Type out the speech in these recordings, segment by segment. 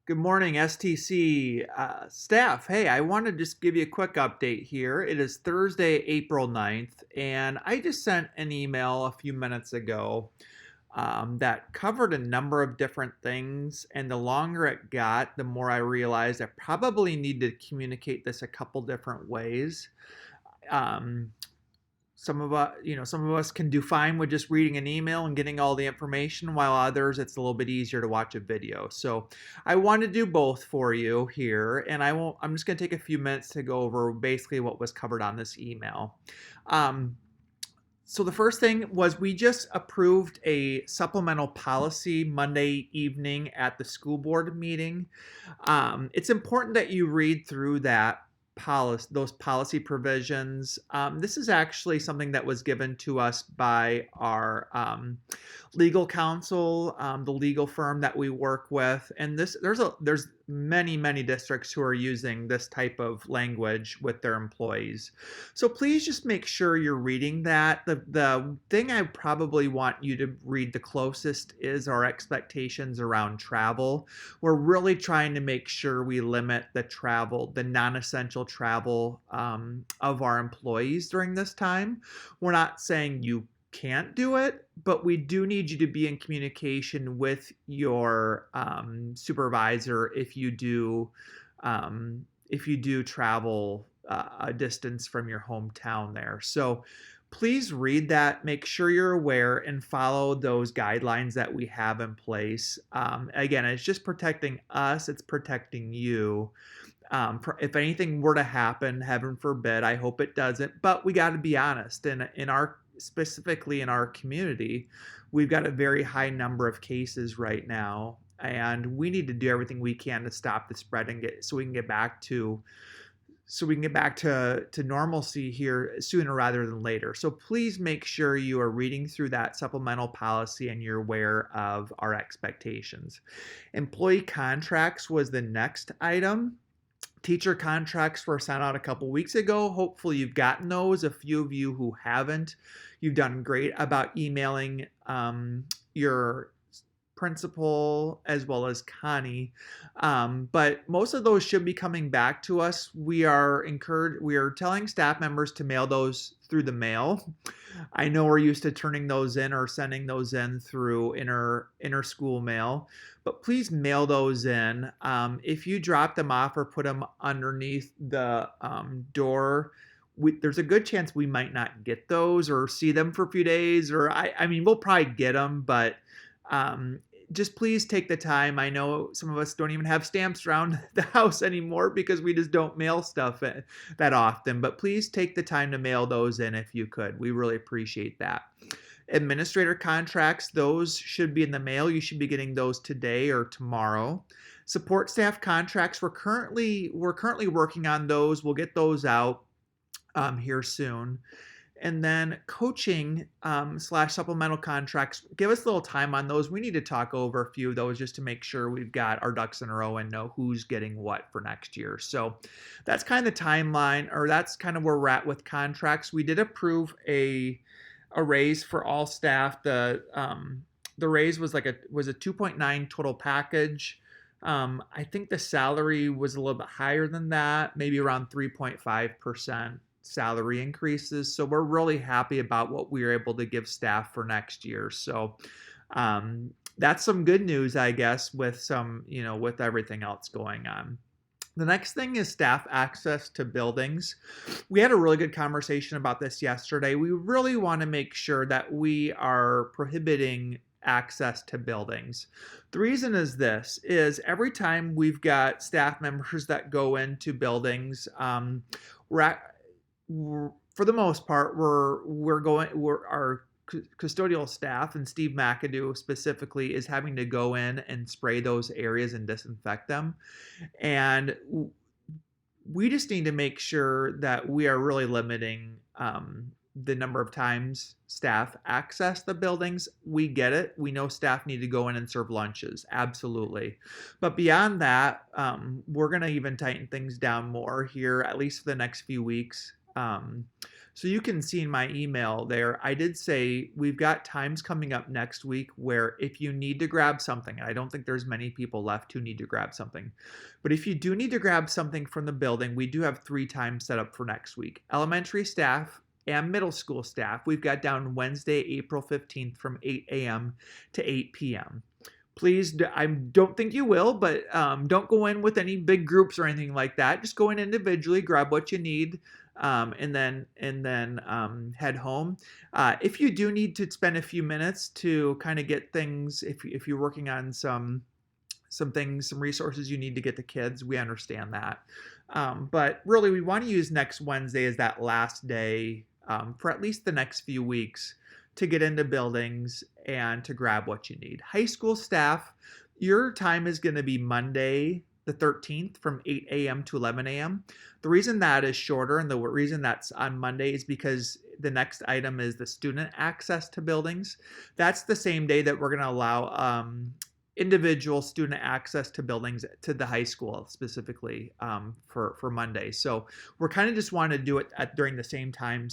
Good morning, STC staff. Hey, I want to just give you a quick update here. It is Thursday, April 9th, and I just sent an email a few minutes ago that covered a number of different things. And the longer it got, the more I realized I probably need to communicate this a couple different ways. Um, some of us can do fine with just reading an email and getting all the information, while others it's a little bit easier to watch a video. So I want to do both for you here, and I'm just going to take a few minutes to go over basically what was covered on this email. um, so the first thing was we just approved a supplemental policy Monday evening at the school board meeting. It's important that you read through those policy provisions. This is actually something that was given to us by our legal counsel, the legal firm that we work with, and there's many districts who are using this type of language with their employees. So please just make sure you're reading that. The thing I probably want you to read the closest is our expectations around travel. We're really trying to make sure we limit the non-essential travel of our employees during this time. We're not saying you can't do it, but we do need you to be in communication with your supervisor if you do travel a distance from your hometown there. So please read that, make sure you're aware, and follow those guidelines that we have in place. Again, it's just protecting us, it's protecting you. If anything were to happen, heaven forbid, I hope it doesn't, but we got to be honest. Specifically in our community, we've got a very high number of cases right now, and we need to do everything we can to stop the spread and so we can get back to normalcy here sooner rather than later. So please make sure you are reading through that supplemental policy and you're aware of our expectations. Employee contracts was the next item. Teacher contracts were sent out a couple weeks ago. Hopefully you've gotten those. A few of you who haven't, you've done great about emailing your principal as well as Connie. But most of those should be coming back to us. We are telling staff members to mail those through the mail. I know we're used to turning those in or sending those in through inter school mail, but please mail those in. If you drop them off or put them underneath the door, there's a good chance we might not get those or see them for a few days, or I mean, we'll probably get them, but just please take the time. I know some of us don't even have stamps around the house anymore because we just don't mail stuff that often, but please take the time to mail those in if you could. We really appreciate that. Administrator contracts, those should be in the mail. You should be getting those today or tomorrow. Support staff contracts, we're currently working on those. We'll get those out here soon. And then coaching / supplemental contracts, give us a little time on those. We need to talk over a few of those just to make sure we've got our ducks in a row and know who's getting what for next year. So that's kind of the timeline, or that's kind of where we're at with contracts. We did approve a raise for all staff. The raise was a 2.9 total package. I think the salary was a little bit higher than that, maybe around 3.5% salary increases. So we're really happy about what we were able to give staff for next year. So that's some good news, I guess, with with everything else going on. The next thing is staff access to buildings. We had a really good conversation about this yesterday. We really want to make sure that we are prohibiting access to buildings. The reason is every time we've got staff members that go into buildings, for the most part, our custodial staff, and Steve McAdoo specifically, is having to go in and spray those areas and disinfect them. And we just need to make sure that we are really limiting the number of times staff access the buildings. We get it. We know staff need to go in and serve lunches. Absolutely. But beyond that, we're going to even tighten things down more here, at least for the next few weeks. So you can see in my email there, I did say we've got times coming up next week where if you need to grab something, I don't think there's many people left who need to grab something, but if you do need to grab something from the building, we do have 3 times set up for next week. Elementary staff and middle school staff, we've got down Wednesday, April 15th from 8 a.m. to 8 p.m. Please, I don't think you will, but don't go in with any big groups or anything like that. Just go in individually, grab what you need, and then head home. If you do need to spend a few minutes to kind of get things, if you're working on some things, some resources you need to get the kids, we understand that. But really, we want to use next Wednesday as that last day for at least the next few weeks to get into buildings and to grab what you need. High school staff, your time is going to be Monday the 13th from 8 a.m. to 11 a.m. The reason that is shorter and the reason that's on Monday is because the next item is the student access to buildings. That's the same day that we're going to allow individual student access to buildings to the high school specifically for Monday. So we're kind of just want to do it during the same time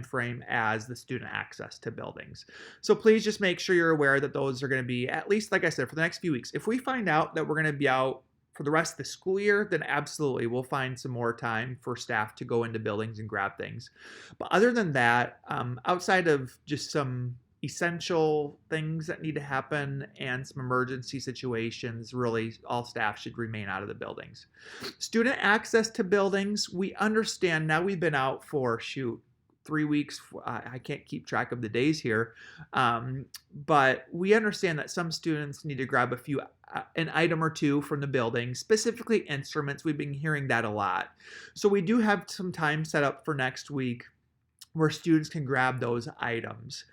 frame as the student access to buildings. So please just make sure you're aware that those are going to be, at least like I said, for the next few weeks. If we find out that we're going to be out for the rest of the school year, then absolutely we'll find some more time for staff to go into buildings and grab things. But other than that, outside of just some essential things that need to happen and some emergency situations, really all staff should remain out of the buildings. Student access to buildings, we understand now we've been out for 3 weeks. I can't keep track of the days here, but we understand that some students need to grab an item or two from the building, specifically instruments. We've been hearing that a lot. So we do have some time set up for next week where students can grab those items.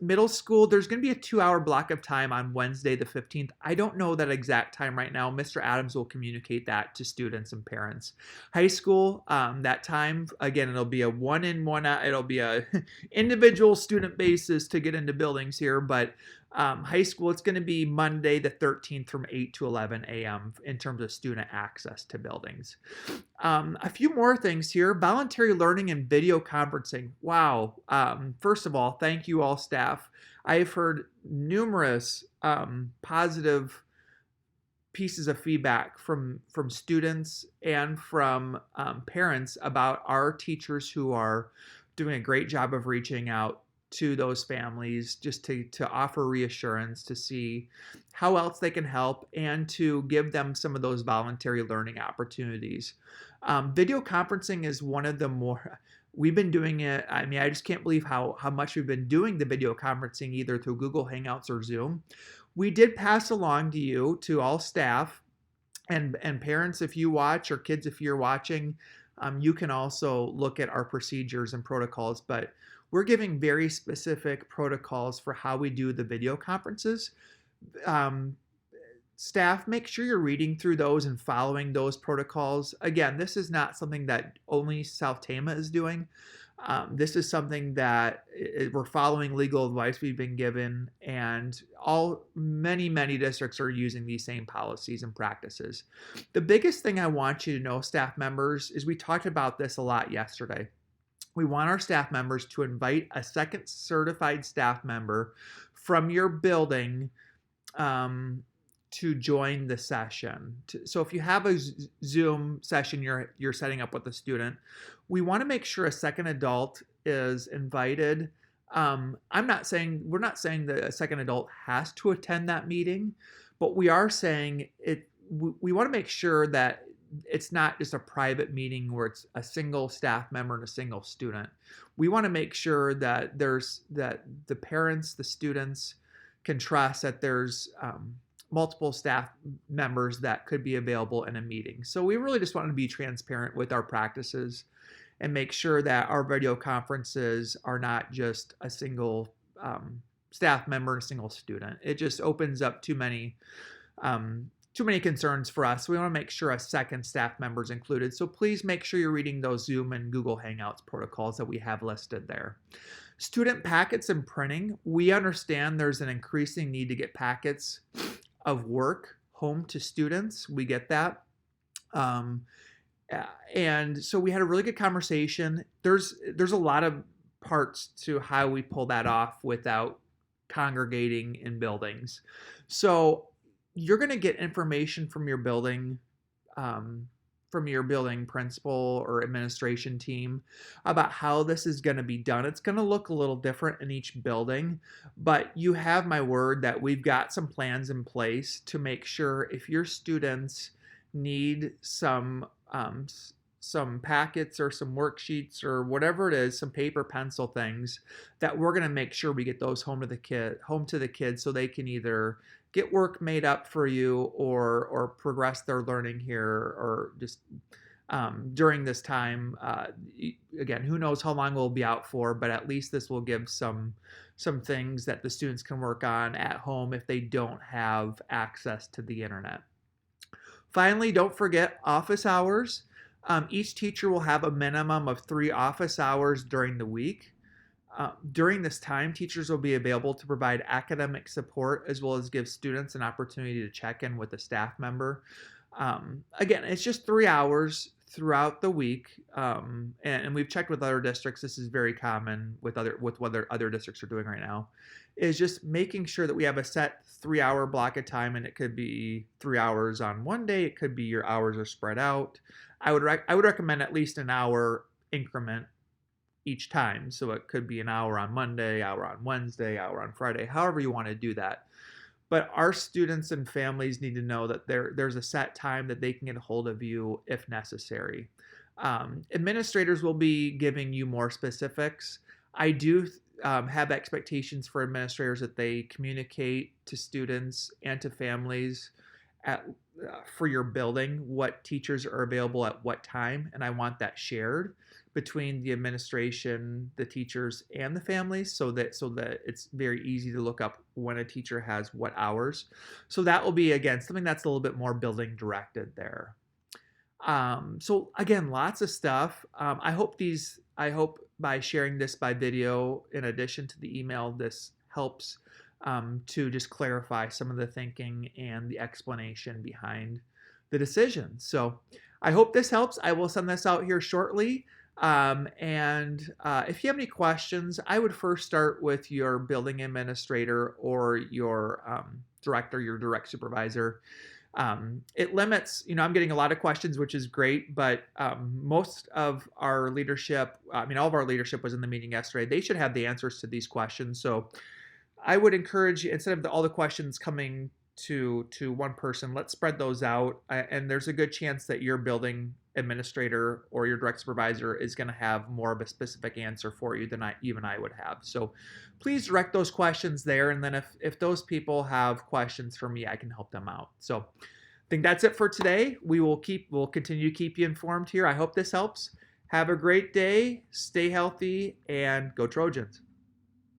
Middle school, there's going to be a 2-hour block of time on Wednesday the 15th. I don't know that exact time right now. Mr. Adams will communicate that to students and parents. High school, that time, again, it'll be a one in, one out. It'll be a individual student basis to get into buildings here, but high school, it's going to be Monday the 13th from 8 to 11 a.m. in terms of student access to buildings. A few more things here. Voluntary learning and video conferencing. Wow. First of all, thank you all staff. I've heard numerous positive pieces of feedback from students and from parents about our teachers who are doing a great job of reaching out to those families just to offer reassurance, to see how else they can help, and to give them some of those voluntary learning opportunities. Video conferencing is one of the more, we've been doing it. I mean, I just can't believe how much we've been doing the video conferencing either through Google Hangouts or Zoom. We did pass along to you, to all staff and parents if you watch, or kids if you're watching, you can also look at our procedures and protocols, but we're giving very specific protocols for how we do the video conferences. Staff, make sure you're reading through those and following those protocols. Again, this is not something that only South Tama is doing. This is something that we're following legal advice we've been given, and many districts are using these same policies and practices. The biggest thing I want you to know, staff members, is we talked about this a lot yesterday. We want our staff members to invite a second certified staff member from your building to join the session. So if you have a Zoom session you're setting up with a student, we want to make sure a second adult is invited. We're not saying that a second adult has to attend that meeting, but we are saying we want to make sure that it's not just a private meeting where it's a single staff member and a single student. We want to make sure that that the parents, the students can trust that there's multiple staff members that could be available in a meeting. So we really just want to be transparent with our practices and make sure that our video conferences are not just a single staff member and a single student. It just opens up too many concerns for us. We want to make sure a second staff member is included. So please make sure you're reading those Zoom and Google Hangouts protocols that we have listed there. Student packets and printing. We understand there's an increasing need to get packets of work home to students. We get that. And so we had a really good conversation. There's a lot of parts to how we pull that off without congregating in buildings. So you're going to get information um, from your building principal or administration team about how this is going to be done. It's going to look a little different in each building, but you have my word that we've got some plans in place to make sure if your students need some packets or some worksheets or whatever it is, some paper pencil things, that we're going to make sure we get those home to the kids so they can either get work made up for you or progress their learning here or just during this time. Again, who knows how long we'll be out for, but at least this will give some things that the students can work on at home if they don't have access to the internet. Finally, don't forget office hours. Each teacher will have a minimum of 3 office hours during the week. During this time, teachers will be available to provide academic support as well as give students an opportunity to check in with a staff member. Again, it's just 3 hours throughout the week, and we've checked with other districts. This is very common with what other districts are doing right now. Is just making sure that we have a set 3-hour block of time, and it could be 3 hours on one day. It could be your hours are spread out. I would recommend at least an hour increment each time. So it could be an hour on Monday, hour on Wednesday, hour on Friday, however you want to do that. But our students and families need to know that there's a set time that they can get a hold of you if necessary. Administrators will be giving you more specifics. I do have expectations for administrators that they communicate to students and to families for your building what teachers are available at what time, and I want that shared between the administration, the teachers, and the families so that it's very easy to look up when a teacher has what hours. So that will be, again, something that's a little bit more building directed there. So again, lots of stuff. I hope by sharing this by video, in addition to the email, this helps to just clarify some of the thinking and the explanation behind the decision. So I hope this helps. I will send this out here shortly. And if you have any questions, I would first start with your building administrator or your director, your direct supervisor. It limits, I'm getting a lot of questions, which is great, but most of our leadership, all of our leadership was in the meeting yesterday. They should have the answers to these questions. So I would encourage you, instead of all the questions coming to one person, let's spread those out. And there's a good chance that your building administrator or your direct supervisor is going to have more of a specific answer for you than even I would have. So please direct those questions there. And then if those people have questions for me, I can help them out. So I think that's it for today. We'll continue to keep you informed here. I hope this helps. Have a great day, stay healthy, and go Trojans.